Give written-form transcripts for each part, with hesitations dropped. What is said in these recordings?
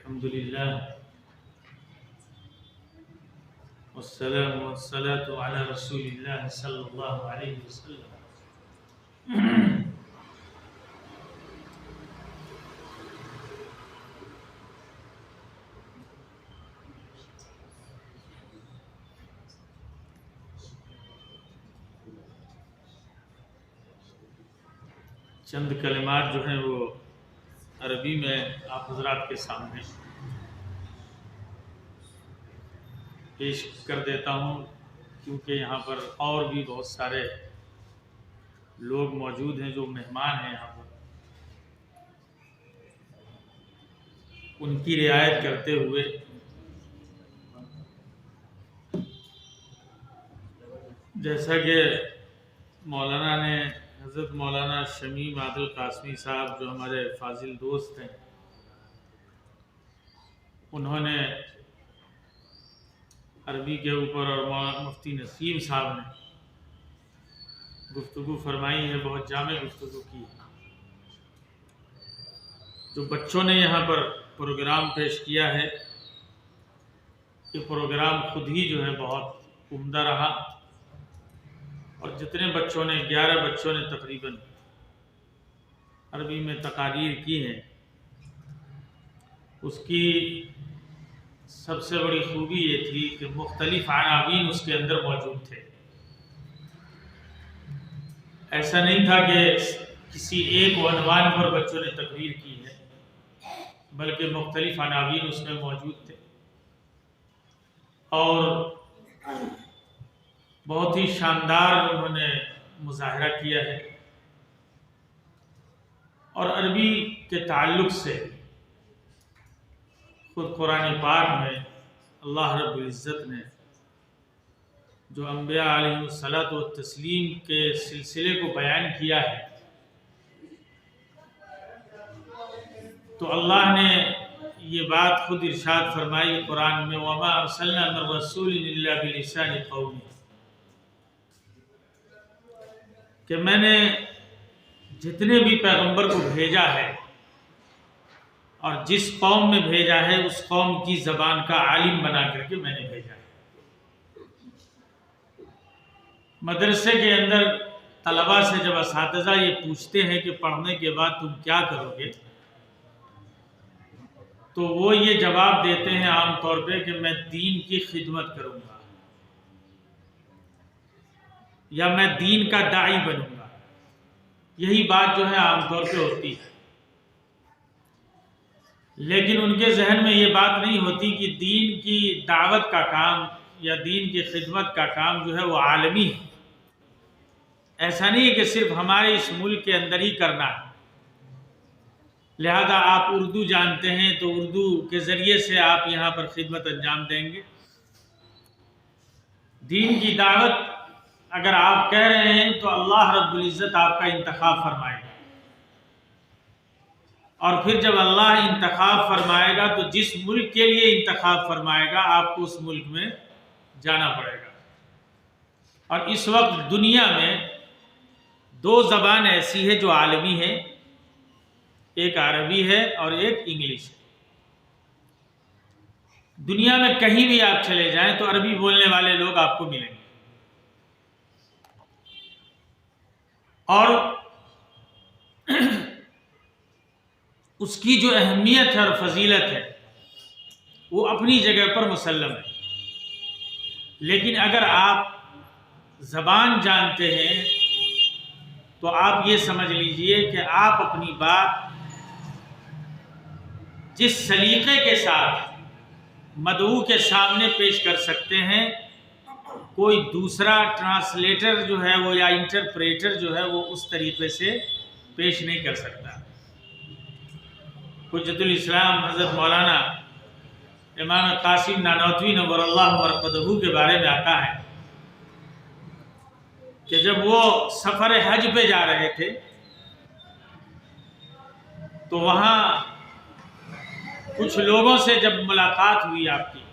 الحمد لله والسلام والصلاة على رسول الله صلی اللہ علیہ وسلم۔ چند کلمات جو ہیں وہ عربی میں آپ حضرات کے سامنے پیش کر دیتا ہوں، کیونکہ یہاں پر اور بھی بہت سارے لوگ موجود ہیں جو مہمان ہیں یہاں پر، ان کی رعایت کرتے ہوئے جیسا کہ مولانا نے حضرت مولانا شمیم عادل قاسمی صاحب جو ہمارے فاضل دوست ہیں، انہوں نے عربی کے اوپر اور مفتی نسیم صاحب نے گفتگو فرمائی ہے، بہت جامع گفتگو کی ہے۔ جو بچوں نے یہاں پر پروگرام پیش کیا ہے، یہ پروگرام خود ہی جو ہے بہت عمدہ رہا، اور جتنے بچوں نے 11 بچوں نے تقریباً عربی میں تقاریر کی ہیں، اس کی سب سے بڑی خوبی یہ تھی کہ مختلف عناوین اس کے اندر موجود تھے۔ ایسا نہیں تھا کہ کسی ایک عنوان پر بچوں نے تقریر کی ہے، بلکہ مختلف عناوین اس میں موجود تھے، اور بہت ہی شاندار انہوں نے مظاہرہ کیا ہے، اور عربی کے تعلق سے خود قرآن پاک میں اللہ رب العزت نے جو انبیاء علیہ الصلاۃ والتسلیم کے سلسلے کو بیان کیا ہے، تو اللہ نے یہ بات خود ارشاد فرمائی قرآن میں، وَمَا أَرْسَلْنَا مِن رَّسُولٍ إِلَّا بِلِسَانِ قَوْمِهِ، کہ میں نے جتنے بھی پیغمبر کو بھیجا ہے اور جس قوم میں بھیجا ہے اس قوم کی زبان کا عالم بنا کر کے میں نے بھیجا ہے۔ مدرسے کے اندر طلباء سے جب اساتذہ یہ پوچھتے ہیں کہ پڑھنے کے بعد تم کیا کرو گے، تو وہ یہ جواب دیتے ہیں عام طور پہ کہ میں دین کی خدمت کروں گا، یا میں دین کا داعی بنوں گا۔ یہی بات جو ہے عام طور پہ ہوتی ہے، لیکن ان کے ذہن میں یہ بات نہیں ہوتی کہ دین کی دعوت کا کام یا دین کی خدمت کا کام جو ہے وہ عالمی ہے۔ ایسا نہیں ہے کہ صرف ہمارے اس ملک کے اندر ہی کرنا ہے، لہذا آپ اردو جانتے ہیں تو اردو کے ذریعے سے آپ یہاں پر خدمت انجام دیں گے۔ دین کی دعوت اگر آپ کہہ رہے ہیں تو اللہ رب العزت آپ کا انتخاب فرمائے گا، اور پھر جب اللہ انتخاب فرمائے گا تو جس ملک کے لیے انتخاب فرمائے گا آپ کو اس ملک میں جانا پڑے گا۔ اور اس وقت دنیا میں 2 زبان ایسی ہے جو عالمی ہے، ایک عربی ہے اور ایک انگلش ہے۔ دنیا میں کہیں بھی آپ چلے جائیں تو عربی بولنے والے لوگ آپ کو ملیں گے، اور اس کی جو اہمیت ہے اور فضیلت ہے وہ اپنی جگہ پر مسلم ہے۔ لیکن اگر آپ زبان جانتے ہیں تو آپ یہ سمجھ لیجئے کہ آپ اپنی بات جس سلیقے کے ساتھ مدعو کے سامنے پیش کر سکتے ہیں، کوئی دوسرا ٹرانسلیٹر جو ہے وہ یا انٹرپریٹر جو ہے وہ اس طریقے سے پیش نہیں کر سکتا۔ حجت الاسلام حضرت مولانا امام قاسم نانوتوی نور اللہ مرقدہ کے بارے میں آتا ہے کہ جب وہ سفر حج پہ جا رہے تھے تو وہاں کچھ لوگوں سے جب ملاقات ہوئی آپ کی،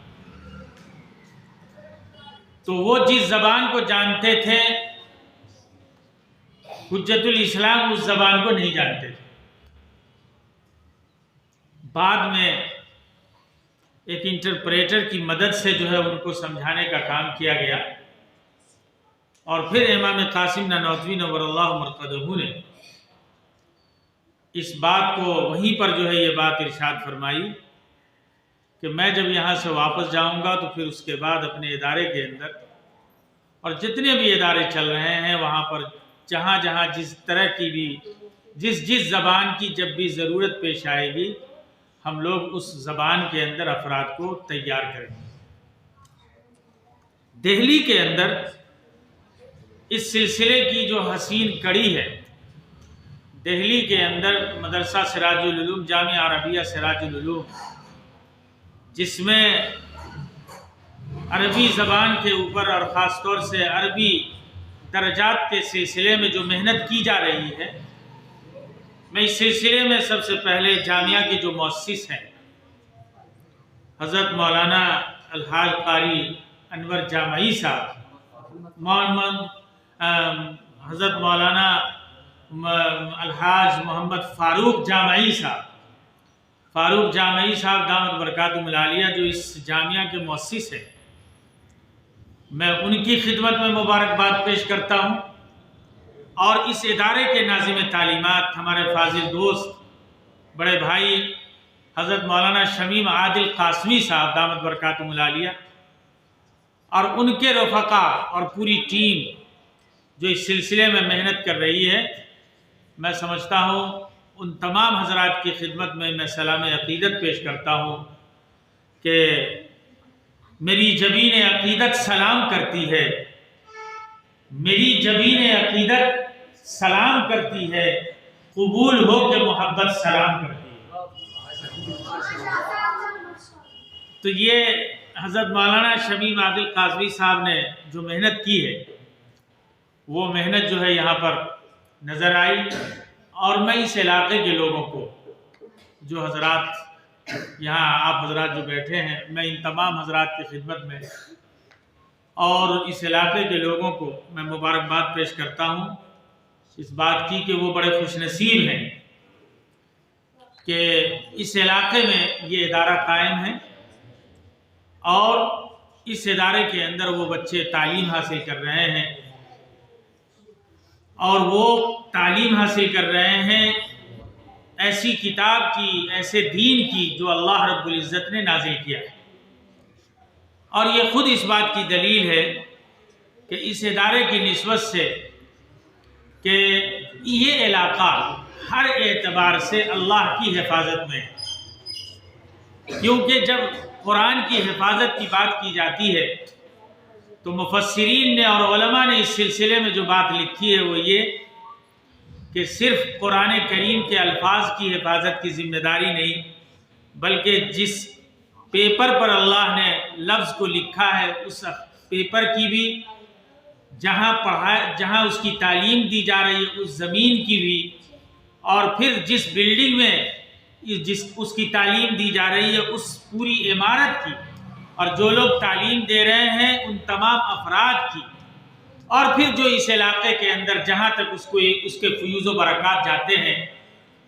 تو وہ جس زبان کو جانتے تھے حجت الاسلام اس زبان کو نہیں جانتے تھے۔ بعد میں ایک انٹرپریٹر کی مدد سے جو ہے ان کو سمجھانے کا کام کیا گیا، اور پھر امام قاسم نانوتوی نور اللہ مرقدہ نے اس بات کو وہیں پر جو ہے یہ بات ارشاد فرمائی کہ میں جب یہاں سے واپس جاؤں گا تو پھر اس کے بعد اپنے ادارے کے اندر اور جتنے بھی ادارے چل رہے ہیں وہاں پر جہاں جہاں جس طرح کی بھی جس زبان کی جب بھی ضرورت پیش آئے گی ہم لوگ اس زبان کے اندر افراد کو تیار کریں گے۔ دہلی کے اندر اس سلسلے کی جو حسین کڑی ہے، دہلی کے اندر مدرسہ سراج العلوم، جامعہ عربیہ سراج العلوم، جس میں عربی زبان کے اوپر اور خاص طور سے عربی درجات کے سلسلے میں جو محنت کی جا رہی ہے، میں اس سلسلے میں سب سے پہلے جامعہ کے جو مؤسس ہیں حضرت مولانا الحاج قاری انور جامعی صاحب، حضرت مولانا الحاج محمد فاروق جامعی صاحب دامت برکاتہم العالیہ، جو اس جامعہ کے مؤسس ہیں، میں ان کی خدمت میں مبارکباد پیش کرتا ہوں، اور اس ادارے کے ناظم تعلیمات ہمارے فاضل دوست بڑے بھائی حضرت مولانا شمیم عادل قاسمی صاحب دامت برکاتہم العالیہ اور ان کے رفقا اور پوری ٹیم جو اس سلسلے میں محنت کر رہی ہے، میں سمجھتا ہوں ان تمام حضرات کی خدمت میں سلام عقیدت پیش کرتا ہوں کہ میری جبین عقیدت سلام کرتی ہے، میری جبین عقیدت سلام کرتی ہے، قبول ہو کہ محبت سلام کرتی ہے۔ تو یہ حضرت مولانا شمیم عادل قاسمی صاحب نے جو محنت کی ہے وہ محنت جو ہے یہاں پر نظر آئی، اور میں اس علاقے کے لوگوں کو، جو حضرات یہاں آپ حضرات جو بیٹھے ہیں، میں ان تمام حضرات کی خدمت میں اور اس علاقے کے لوگوں کو میں مبارکباد پیش کرتا ہوں اس بات کی کہ وہ بڑے خوش نصیب ہیں کہ اس علاقے میں یہ ادارہ قائم ہے، اور اس ادارے کے اندر وہ بچے تعلیم حاصل کر رہے ہیں، اور وہ تعلیم حاصل کر رہے ہیں ایسی کتاب کی، ایسے دین کی جو اللہ رب العزت نے نازل کیا ہے۔ اور یہ خود اس بات کی دلیل ہے کہ اس ادارے کی نسبت سے کہ یہ علاقہ ہر اعتبار سے اللہ کی حفاظت میں ہے، کیونکہ جب قرآن کی حفاظت کی بات کی جاتی ہے تو مفسرین نے اور علماء نے اس سلسلے میں جو بات لکھی ہے وہ یہ کہ صرف قرآن کریم کے الفاظ کی حفاظت کی ذمہ داری نہیں، بلکہ جس پیپر پر اللہ نے لفظ کو لکھا ہے اس پیپر کی بھی، جہاں اس کی تعلیم دی جا رہی ہے اس زمین کی بھی، اور پھر جس بلڈنگ میں اس کی تعلیم دی جا رہی ہے اس پوری عمارت کی، اور جو لوگ تعلیم دے رہے ہیں ان تمام افراد کی، اور پھر جو اس علاقے کے اندر جہاں تک اس کے فیوز و برکات جاتے ہیں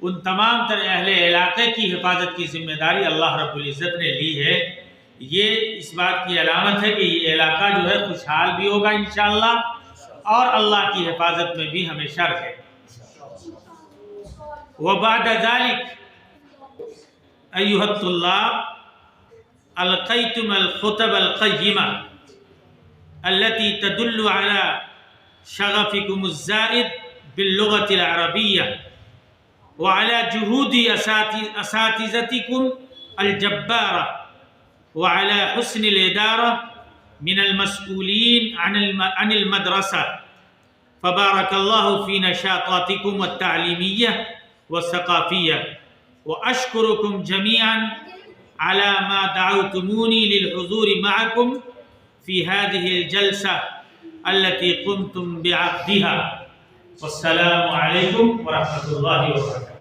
ان تمام تر اہل علاقے کی حفاظت کی ذمہ داری اللہ رب العزت نے لی ہے۔ یہ اس بات کی علامت ہے کہ یہ علاقہ جو ہے خوشحال بھی ہوگا انشاءاللہ، اور اللہ کی حفاظت میں بھی ہمیشہ رہے۔ وبعد ذلك ایھا الطلاب القیتم الخطب القیمہ التي تدل على شغفكم الزائد باللغة العربية وعلى جهود أساتذتكم الجبارة وعلى حسن الإدارة من المسؤولين عن المدرسة، فبارك الله في نشاطاتكم التعليمية والثقافية، وأشكركم جميعا على ما دعوتموني للحضور معكم في هذه الجلسة التي قمتم بعقدها، والسلام عليكم ورحمة الله وبركاته۔